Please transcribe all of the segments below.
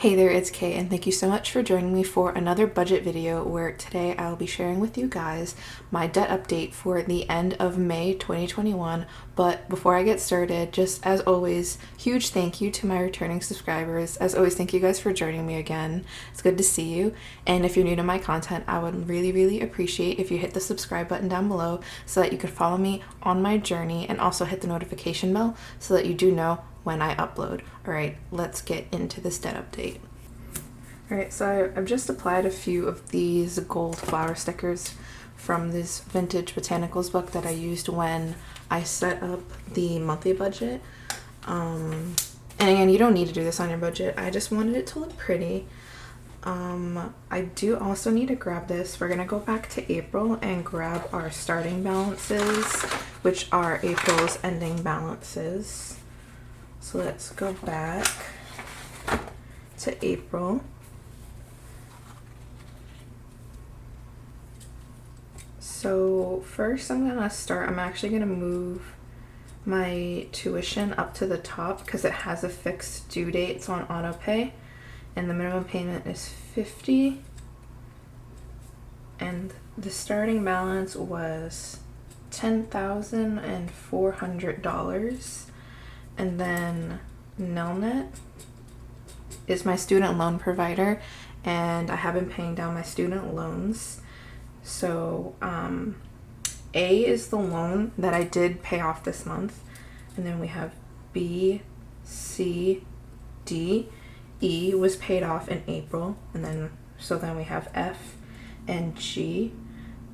Hey there, it's Kay, and thank you so much for joining me for another budget video where today I'll be sharing with you guys my debt update for the end of May 2021. But before I get started, just as always, huge thank you to my returning subscribers. As always, thank you guys for joining me again. It's good to see you. And if you're new to my content, I would really appreciate if you hit the subscribe button down below so that you could follow me on my journey, and also hit the notification bell so that you do know when I upload. All right, let's get into this debt update. All right, so I've just applied a few of these gold flower stickers from this vintage botanicals book that I used when I set up the monthly budget. And again, you don't need to do this on your budget. I just wanted it to look pretty. I do also need to grab this. We're gonna go back to April and grab our starting balances, which are April's ending balances. So let's go back to April. So first I'm actually gonna move my tuition up to the top because it has a fixed due date. It's on auto pay, and the minimum payment is $50, and the starting balance was $10,400. And then Nelnet is my student loan provider, and I have been paying down my student loans. So A is the loan that I did pay off this month, and then we have B, C, D. E was paid off in April, and then we have F and G.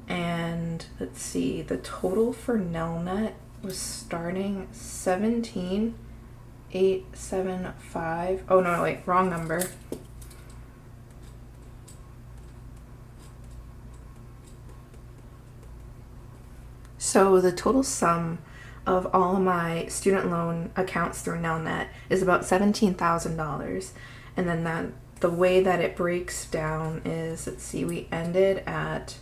And let's see, the total for Nelnet was starting 17,875. Oh no, wait, wrong number. So the total sum of all of my student loan accounts through Nelnet is about $17,000. And then the way that it breaks down is, let's see, we ended at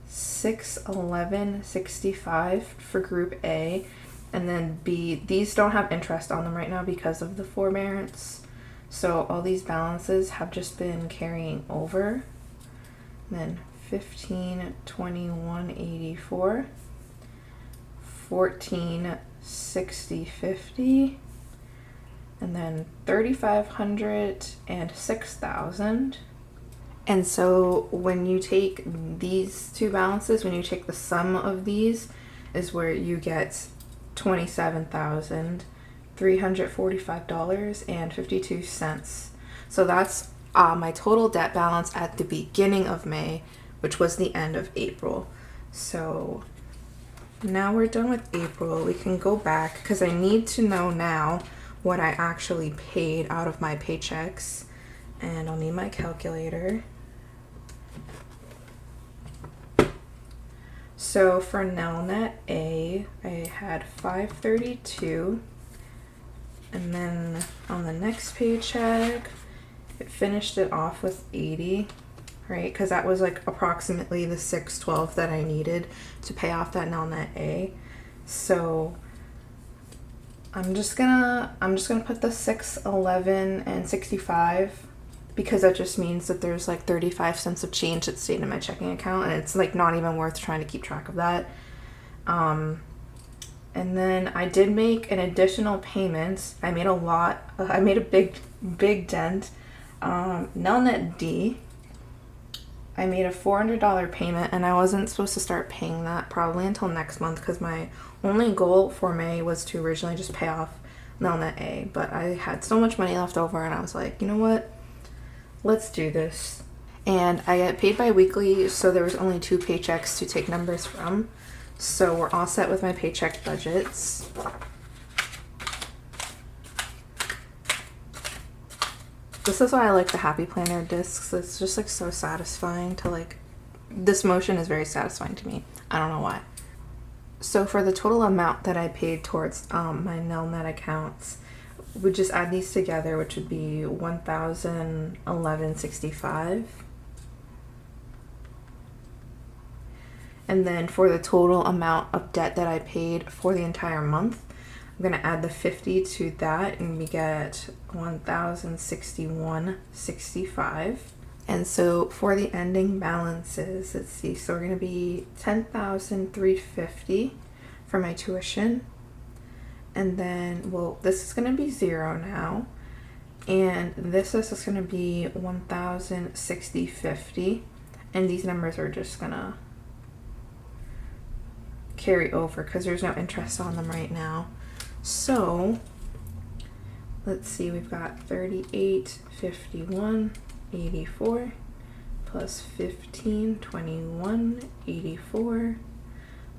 $611.65 for group A, and then B, these don't have interest on them right now because of the forbearance, so all these balances have just been carrying over. And then 1521.84, 1460.50, and then 3,500 and 6,000. And so when you take these two balances, when you take the sum of these, is where you get $27,345.52. So that's my total debt balance at the beginning of May, which was the end of April. So now we're done with April. We can go back because I need to know now what I actually paid out of my paychecks, and I'll need my calculator. So for Nelnet A, I had $532, and then on the next paycheck, it finished it off with $80, right? Because that was like approximately the $612 that I needed to pay off that Nelnet A. So I'm just gonna put the $611.65, because that just means that there's like 35 cents of change that stayed in my checking account, and it's like not even worth trying to keep track of that. And then I did make an additional payment. I made a big dent. Nelnet D, I made a $400 payment, and I wasn't supposed to start paying that probably until next month because my only goal for May was to originally just pay off Nelnet A, but I had so much money left over, and I was like, you know what? Let's do this. And I get paid bi-weekly, so there was only 2 paychecks to take numbers from. So we're all set with my paycheck budgets. This is why I like the Happy Planner discs. It's just like so satisfying to like, this motion is very satisfying to me. I don't know why. So for the total amount that I paid towards my Nelnet accounts, we just add these together, which would be $1,011.65. And then for the total amount of debt that I paid for the entire month, I'm gonna add the 50 to that and we get 1,061.65. And so for the ending balances, let's see, so we're gonna be 10,350 for my tuition. And then, well, this is gonna be 0 now. And this is just gonna be 1,060.50. And these numbers are just gonna carry over because there's no interest on them right now. So let's see, we've got 38.51.84 plus 15.21.84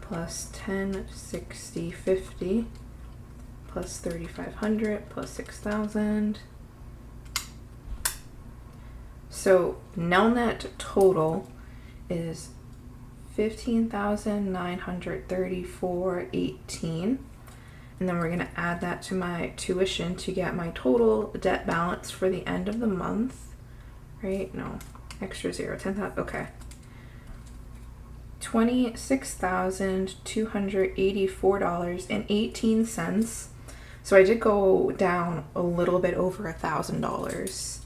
plus 10.60.50 plus 3,500 plus 6,000. So now net total is 15,934.18. And then we're going to add that to my tuition to get my total debt balance for the end of the month. Right? No, extra 0, 10,000. Okay. $26,284.18. So I did go down a little bit over $1,000.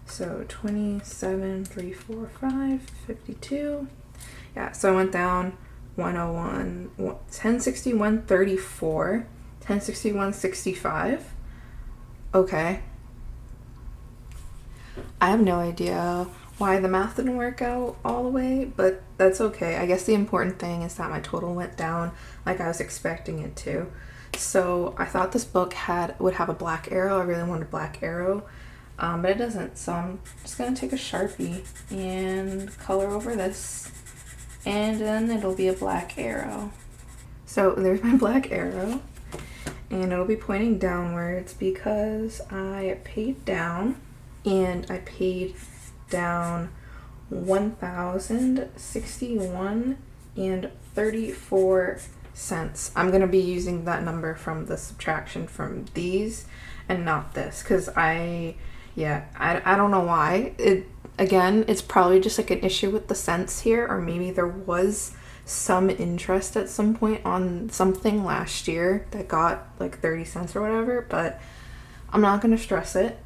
So 27,345.52. Yeah, so I went down 101, 1061.34, 1061.65. Okay. I have no idea why the math didn't work out all the way, but that's okay. I guess the important thing is that my total went down like I was expecting it to. So I thought this book would have a black arrow. I really wanted a black arrow, but it doesn't. So I'm just gonna take a Sharpie and color over this, and then it'll be a black arrow. So there's my black arrow, and it'll be pointing downwards because I paid down, and I paid down 1,061.34 cents. I'm gonna be using that number from the subtraction from these and not this, because I don't know why. Again, it's probably just like an issue with the cents here, or maybe there was some interest at some point on something last year that got like 30 cents or whatever, but I'm not gonna stress it.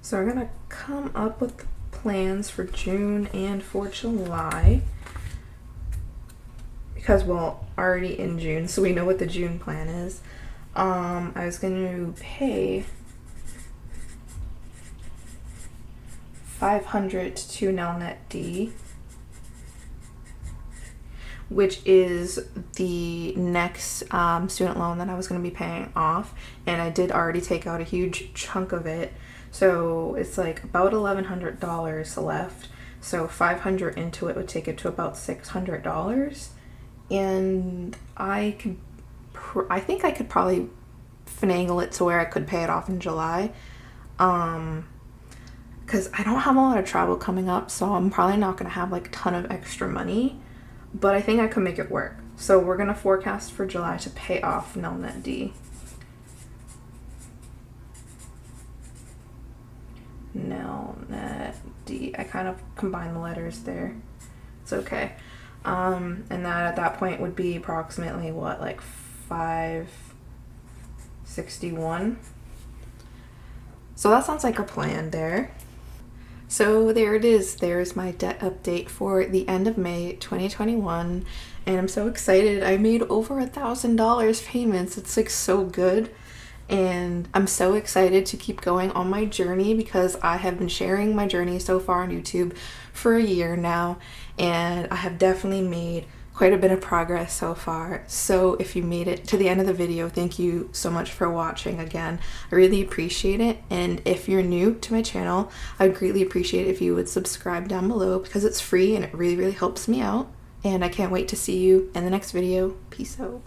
So we're gonna come up with plans for June and for July, because we're already in June, so we know what the June plan is. I was going to pay $500 to Nelnet D, which is the next student loan that I was going to be paying off, and I did already take out a huge chunk of it, so it's like about $1,100 left. So 500 into it would take it to about $600, and I think I could probably finagle it to where I could pay it off in July, because I don't have a lot of travel coming up, so I'm probably not going to have like a ton of extra money, but I think I could make it work. So we're going to forecast for July to pay off Nelnet D. Nelnet D. I kind of combined the letters there. It's okay. And that at that point would be approximately what, like 561. So that sounds like a plan there. So there it is. There's my debt update for the end of May 2021, and I'm so excited. I made over $1,000 payments. It's like so good, and I'm so excited to keep going on my journey because I have been sharing my journey so far on YouTube for a year now, and I have definitely made quite a bit of progress so far. So if you made it to the end of the video, thank you so much for watching again. I really appreciate it, and if you're new to my channel, I'd greatly appreciate it if you would subscribe down below because it's free and it really helps me out, and I can't wait to see you in the next video. Peace out.